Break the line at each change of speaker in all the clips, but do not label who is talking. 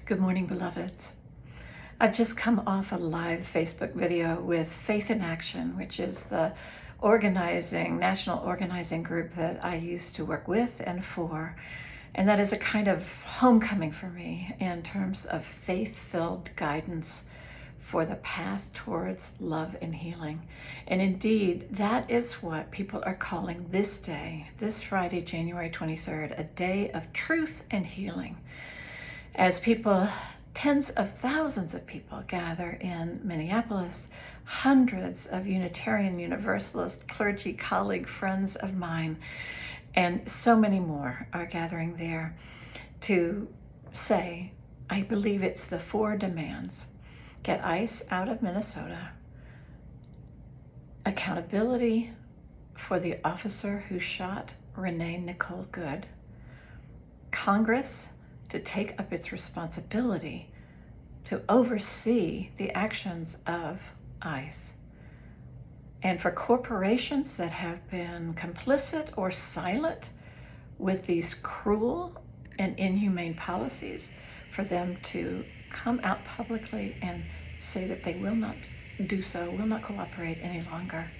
Good morning, beloveds. I've just come off a live Facebook video with Faith in Action, which is the national organizing group that I used to work with and for. And that is a kind of homecoming for me in terms of faith-filled guidance for the path towards love and healing. And indeed, that is what people are calling this day, this Friday, January 23rd, a day of truth and healing. As tens of thousands of people gather in Minneapolis, hundreds of Unitarian Universalist clergy, colleague, friends of mine, and so many more are gathering there to say, I believe it's the 4 demands. Get ICE out of Minnesota. Accountability for the officer who shot Renee Nicole Good. Congress to take up its responsibility to oversee the actions of ICE. And for corporations that have been complicit or silent with these cruel and inhumane policies, for them to come out publicly and say that they will not do so, will not cooperate any longer.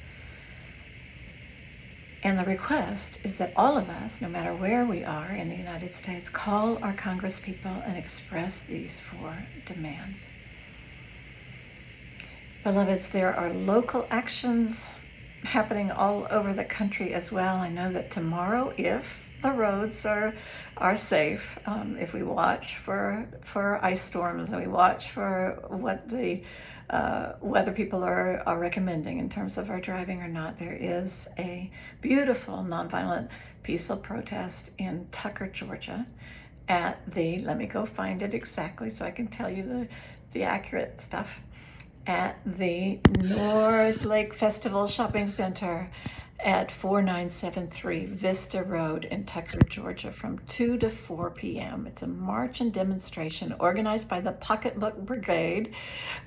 And the request is that all of us, no matter where we are in the United States, call our congresspeople and express these 4 demands. Beloveds, there are local actions happening all over the country as well. I know that tomorrow, if the roads are safe, if we watch for ice storms and we watch for what the weather people are recommending in terms of our driving or not, there is a beautiful nonviolent peaceful protest in Tucker, Georgia at let me go find it exactly so I can tell you the accurate stuff, at the North Lake Festival Shopping Center at 4973 Vista Road in Tucker, Georgia, from 2 to 4 p.m. It's a march and demonstration organized by the Pocketbook Brigade,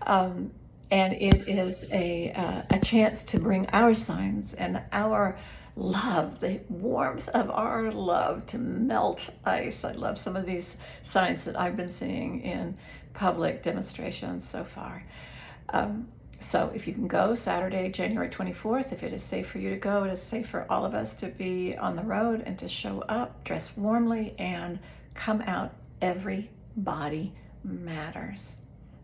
and it is a chance to bring our signs and our love, the warmth of our love, to melt ice. I love some of these signs that I've been seeing in public demonstrations so far. So if you can go Saturday, January 24th, if it is safe for you to go, it is safe for all of us to be on the road and to show up, dress warmly, and come out. Everybody matters.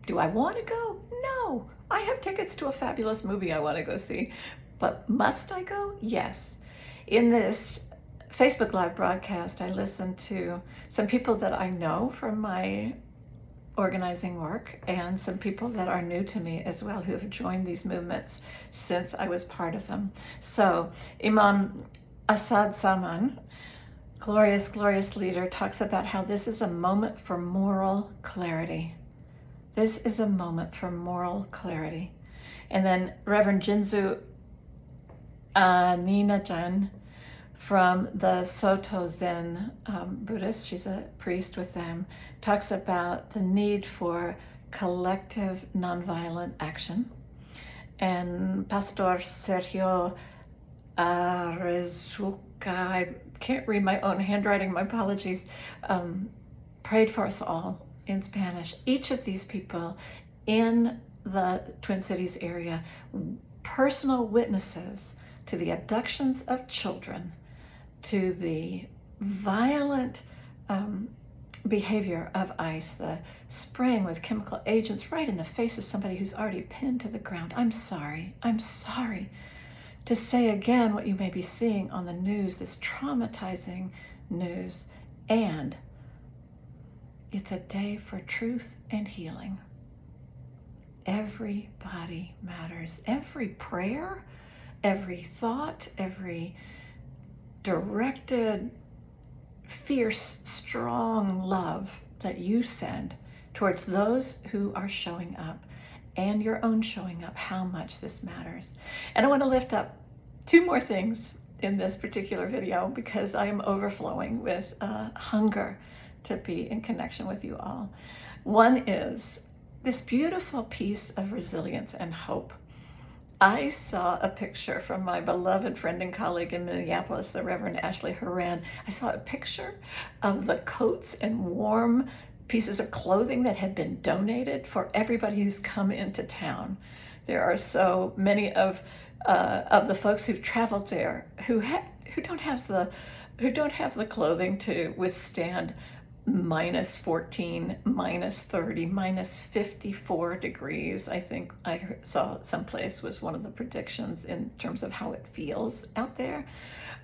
Do I want to go? No. I have tickets to a fabulous movie I want to go see. But must I go? Yes. In this Facebook Live broadcast, I listened to some people that I know from my organizing work and some people that are new to me as well who have joined these movements since I was part of them. So Imam Assad Saman, glorious leader, talks about how this is a moment for moral clarity. This is a moment for moral clarity. And then Reverend Jinzu Ninajan from the Soto Zen Buddhist, she's a priest with them, talks about the need for collective nonviolent action. And Pastor Sergio Rezuca, I can't read my own handwriting, my apologies, prayed for us all in Spanish. Each of these people in the Twin Cities area, personal witnesses to the abductions of children, to the violent behavior of ICE, the spraying with chemical agents right in the face of somebody who's already pinned to the ground. I'm sorry to say again what you may be seeing on the news, this traumatizing news. And it's a day for truth and healing. Everybody matters. Every prayer, every thought, every directed, fierce, strong love that you send towards those who are showing up and your own showing up, how much this matters. And I want to lift up 2 more things in this particular video because I am overflowing with hunger to be in connection with you all. One is this beautiful piece of resilience and hope. I saw a picture from my beloved friend and colleague in Minneapolis, the Reverend Ashley Horan. I saw a picture of the coats and warm pieces of clothing that had been donated for everybody who's come into town. There are so many of the folks who've traveled there who don't have the clothing to withstand minus 14, minus 30, minus 54 degrees. I think I saw someplace was one of the predictions in terms of how it feels out there.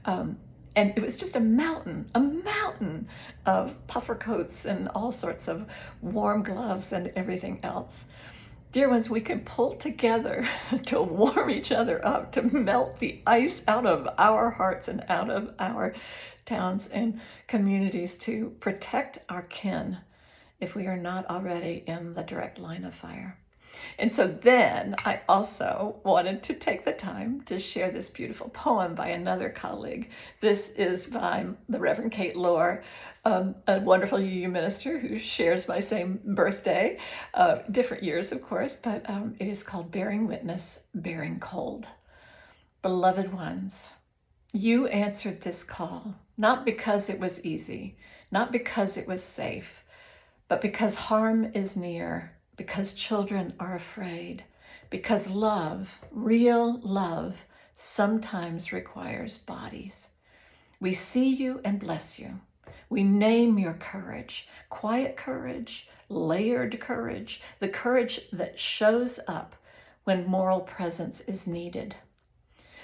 And it was just a mountain of puffer coats and all sorts of warm gloves and everything else. Dear ones, we can pull together to warm each other up, to melt the ice out of our hearts and out of our towns and communities, to protect our kin if we are not already in the direct line of fire. And so then I also wanted to take the time to share this beautiful poem by another colleague. This is by the Reverend Kate Lohr, a wonderful UU minister who shares my same birthday, different years, of course, but it is called Bearing Witness, Bearing Cold. Beloved ones, you answered this call, not because it was easy, not because it was safe, but because harm is near, because children are afraid, because love, real love, sometimes requires bodies. We see you and bless you. We name your courage, quiet courage, layered courage, the courage that shows up when moral presence is needed.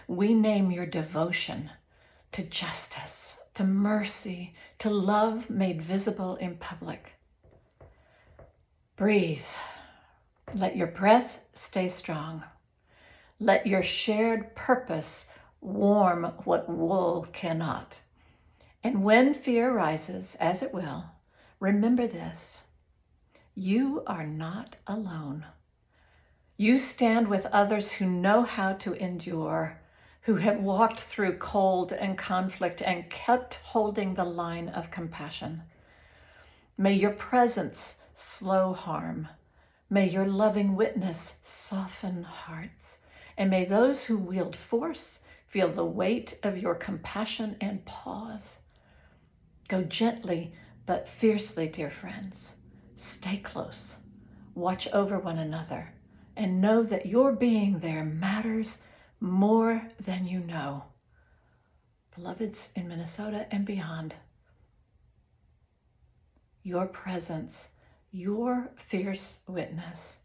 We name your devotion to justice, to mercy, to love made visible in public. Breathe. Let your breath stay strong. Let your shared purpose warm what wool cannot. And when fear rises, as it will, remember this: you are not alone. You stand with others who know how to endure, who have walked through cold and conflict and kept holding the line of compassion. May your presence slow harm. May your loving witness soften hearts. And may those who wield force feel the weight of your compassion and pause. Go gently but fiercely, dear friends. Stay close. Watch over one another. And know that your being there matters more than you know. Beloveds in Minnesota and beyond, your presence, your fierce witness,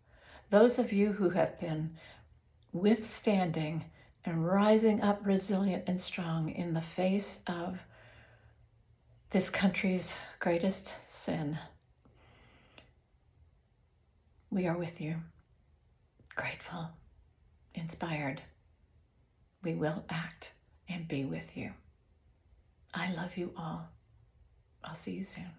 those of you who have been withstanding and rising up resilient and strong in the face of this country's greatest sin, we are with you, grateful, inspired. We will act and be with you. I love you all. I'll see you soon.